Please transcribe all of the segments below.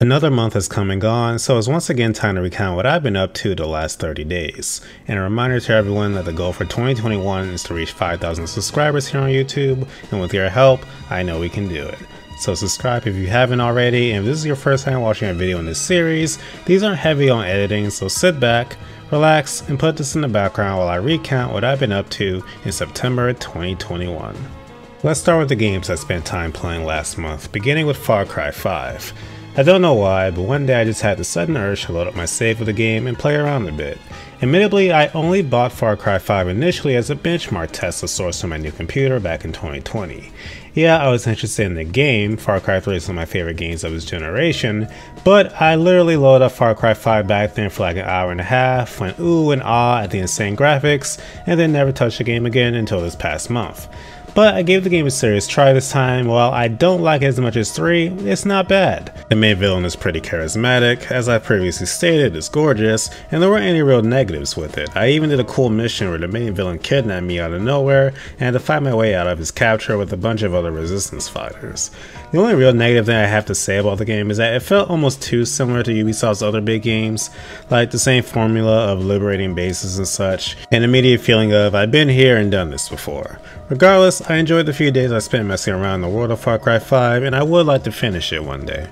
Another month has come and gone, so it's once again time to recount what I've been up to the last 30 days. And a reminder to everyone that the goal for 2021 is to reach 5,000 subscribers here on YouTube, and with your help, I know we can do it. So subscribe if you haven't already, and if this is your first time watching a video in this series, these aren't heavy on editing, so sit back, relax, and put this in the background while I recount what I've been up to in September 2021. Let's start with the games I spent time playing last month, beginning with Far Cry 5. I don't know why, but one day I just had the sudden urge to load up my save of the game and play around a bit. Admittedly, I only bought Far Cry 5 initially as a benchmark test to source for my new computer back in 2020. Yeah, I was interested in the game. Far Cry 3 is one of my favorite games of its generation, but I literally loaded up Far Cry 5 back then for like an hour and a half, went ooh and ah at the insane graphics, and then never touched the game again until this past month. But I gave the game a serious try this time. While I don't like it as much as 3, it's not bad. The main villain is pretty charismatic, as I previously stated, it's gorgeous, and there weren't any real negatives with it. I even did a cool mission where the main villain kidnapped me out of nowhere and had to fight my way out of his capture with a bunch of other resistance fighters. The only real negative thing I have to say about the game is that it felt almost too similar to Ubisoft's other big games, like the same formula of liberating bases and such, an immediate feeling of I've been here and done this before. Regardless, I enjoyed the few days I spent messing around in the world of Far Cry 5, and I would like to finish it one day.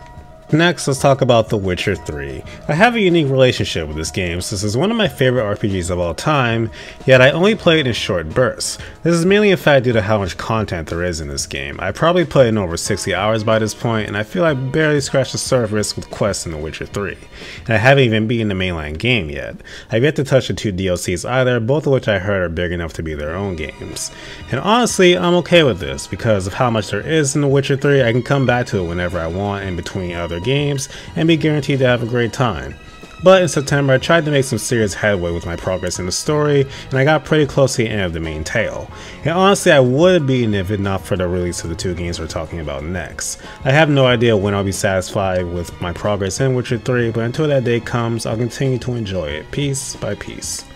Next, let's talk about The Witcher 3. I have a unique relationship with this game since it's one of my favorite RPGs of all time, yet I only play it in short bursts. This is mainly in fact due to how much content there is in this game. I probably played in over 60 hours by this point, and I feel I barely scratched the surface with quests in The Witcher 3. And I haven't even beaten the mainline game yet. I've yet to touch the 2 DLCs either, both of which I heard are big enough to be their own games. And honestly, I'm okay with this, because of how much there is in The Witcher 3, I can come back to it whenever I want in between other games and be guaranteed to have a great time. But in September I tried to make some serious headway with my progress in the story, and I got pretty close to the end of the main tale. And honestly I would have beaten it if not for the release of the 2 games we're talking about next. I have no idea when I'll be satisfied with my progress in Witcher 3, but until that day comes I'll continue to enjoy it piece by piece.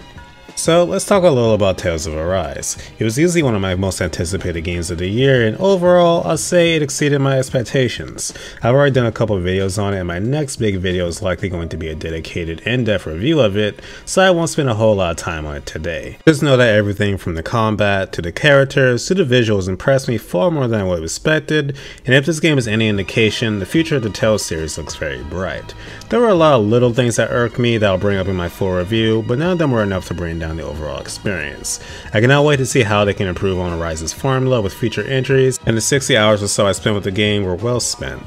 So let's talk a little about Tales of Arise. It was easily one of my most anticipated games of the year, and overall I'll say it exceeded my expectations. I've already done a couple of videos on it, and my next big video is likely going to be a dedicated in-depth review of it, so I won't spend a whole lot of time on it today. Just know that everything from the combat, to the characters, to the visuals impressed me far more than I would have expected, and if this game is any indication, the future of the Tales series looks very bright. There were a lot of little things that irked me that I'll bring up in my full review, but none of them were enough to bring down the overall experience. I cannot wait to see how they can improve on Arise's formula with future entries, and the 60 hours or so I spent with the game were well spent.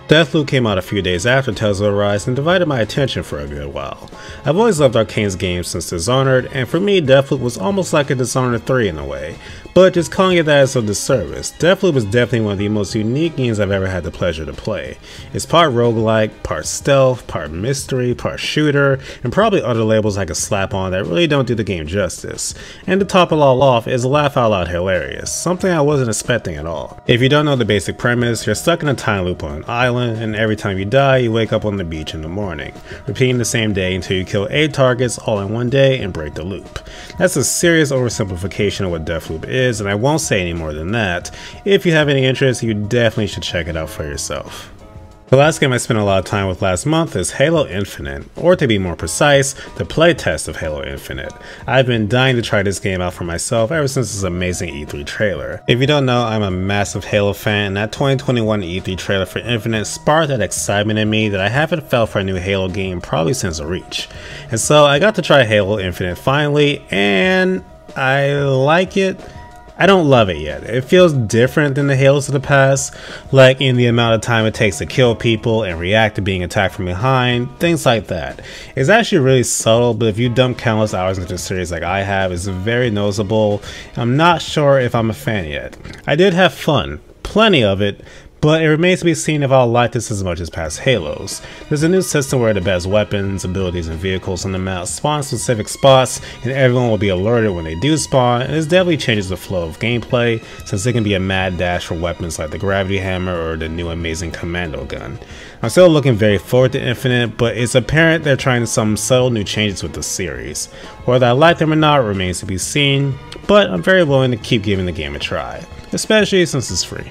Deathloop came out a few days after Tales of Arise and divided my attention for a good while. I've always loved Arkane's games since Dishonored, and for me Deathloop was almost like a Dishonored 3 in a way, but just calling it that is a disservice. Deathloop is definitely one of the most unique games I've ever had the pleasure to play. It's part roguelike, part stealth, part mystery, part shooter, and probably other labels I could slap on that really don't do the game justice. And to top it all off, is laugh out loud hilarious, something I wasn't expecting at all. If you don't know the basic premise, you're stuck in a time loop on an island, and every time you die, you wake up on the beach in the morning, repeating the same day until you kill 8 targets all in one day and break the loop. That's a serious oversimplification of what Deathloop is, and I won't say any more than that. If you have any interest, you definitely should check it out for yourself. The last game I spent a lot of time with last month is Halo Infinite, or to be more precise, the playtest of Halo Infinite. I've been dying to try this game out for myself ever since this amazing E3 trailer. If you don't know, I'm a massive Halo fan, and that 2021 E3 trailer for Infinite sparked that excitement in me that I haven't felt for a new Halo game probably since Reach. And so I got to try Halo Infinite finally, and I like it. I don't love it yet. It feels different than the Halos of the past, like in the amount of time it takes to kill people and react to being attacked from behind, things like that. It's actually really subtle, but if you dump countless hours into the series like I have, it's very noticeable. I'm not sure if I'm a fan yet. I did have fun, plenty of it, but it remains to be seen if I'll like this as much as past Halos. There's a new system where the best weapons, abilities, and vehicles on the map spawn specific spots, and everyone will be alerted when they do spawn, and this definitely changes the flow of gameplay, since it can be a mad dash for weapons like the gravity hammer or the new amazing commando gun. I'm still looking very forward to Infinite, but it's apparent they're trying some subtle new changes with the series. Whether I like them or not remains to be seen, but I'm very willing to keep giving the game a try, especially since it's free.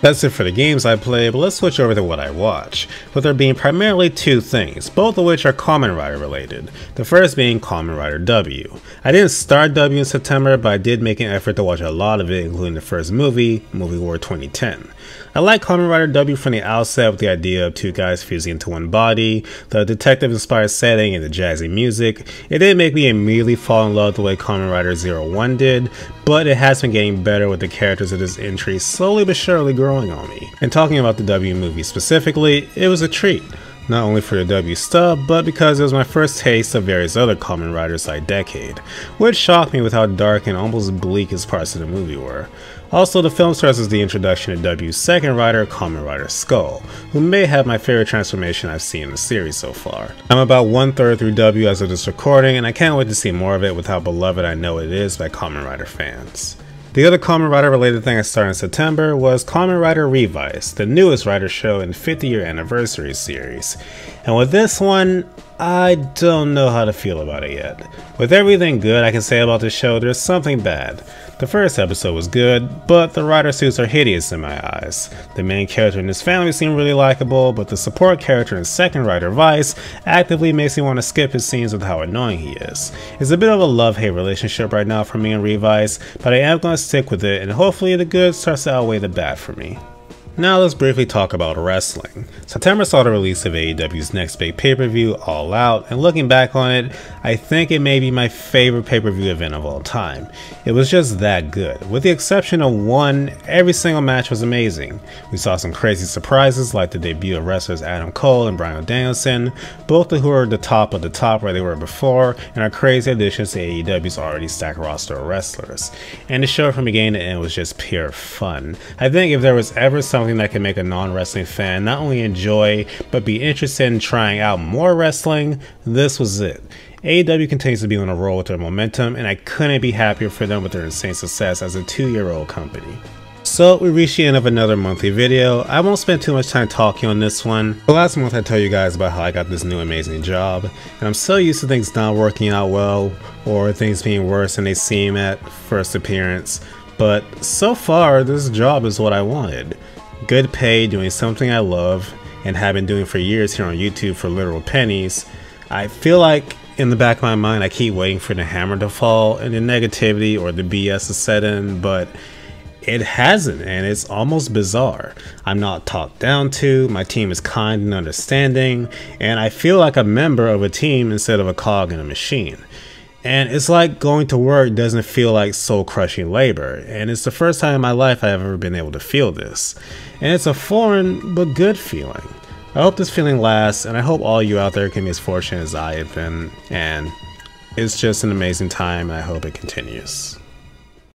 That's it for the games I play, but let's switch over to what I watch, with there being primarily two things, both of which are Kamen Rider related. The first being Kamen Rider W. I didn't start W in September, but I did make an effort to watch a lot of it, including the first movie, Movie War 2010. I like Kamen Rider W from the outset with the idea of two guys fusing into one body, the detective-inspired setting, and the jazzy music. It didn't make me immediately fall in love the way Kamen Rider 01 did, but it has been getting better with the characters of this entry slowly but surely growing on me. And talking about the W movie specifically, it was a treat. Not only for the W stub, but because it was my first taste of various other Kamen Riders like Decade, which shocked me with how dark and almost bleak as parts of the movie were. Also, the film starts as the introduction to W's second rider, Kamen Rider Skull, who may have my favorite transformation I've seen in the series so far. I'm about 1/3 through W as of this recording, and I can't wait to see more of it with how beloved I know it is by Kamen Rider fans. The other Kamen Rider related thing I started in September was Kamen Rider Revice, the newest Rider show in 50-year anniversary series. And with this one, I don't know how to feel about it yet. With everything good I can say about this show, there's something bad. The first episode was good, but the rider suits are hideous in my eyes. The main character and his family seem really likable, but the support character in second rider Vice actively makes me want to skip his scenes with how annoying he is. It's a bit of a love-hate relationship right now for me and Revice, but I am going to stick with it, and hopefully the good starts to outweigh the bad for me. Now let's briefly talk about wrestling. September saw the release of AEW's next big pay-per-view, All Out, and looking back on it, I think it may be my favorite pay-per-view event of all time. It was just that good. With the exception of one, every single match was amazing. We saw some crazy surprises like the debut of wrestlers Adam Cole and Bryan Danielson, both of who are the top of the top where they were before, and are crazy additions to AEW's already stacked roster of wrestlers. And the show from beginning to end was just pure fun. I think if there was ever something that can make a non-wrestling fan not only enjoy but be interested in trying out more wrestling, this was it. AEW continues to be on a roll with their momentum, and I couldn't be happier for them with their insane success as a 2-year-old company. So we reached the end of another monthly video. I won't spend too much time talking on this one. But last month I told you guys about how I got this new amazing job, and I'm so used to things not working out well or things being worse than they seem at first appearance. But so far this job is what I wanted. Good pay, doing something I love and have been doing for years here on YouTube for literal pennies. I feel like in the back of my mind I keep waiting for the hammer to fall and the negativity or the BS to set in, but it hasn't, and it's almost bizarre. I'm not talked down to, my team is kind and understanding, and I feel like a member of a team instead of a cog in a machine. And it's like going to work doesn't feel like soul-crushing labor, and it's the first time in my life I've ever been able to feel this. And it's a foreign but good feeling. I hope this feeling lasts, and I hope all you out there can be as fortunate as I have been, and it's just an amazing time, and I hope it continues.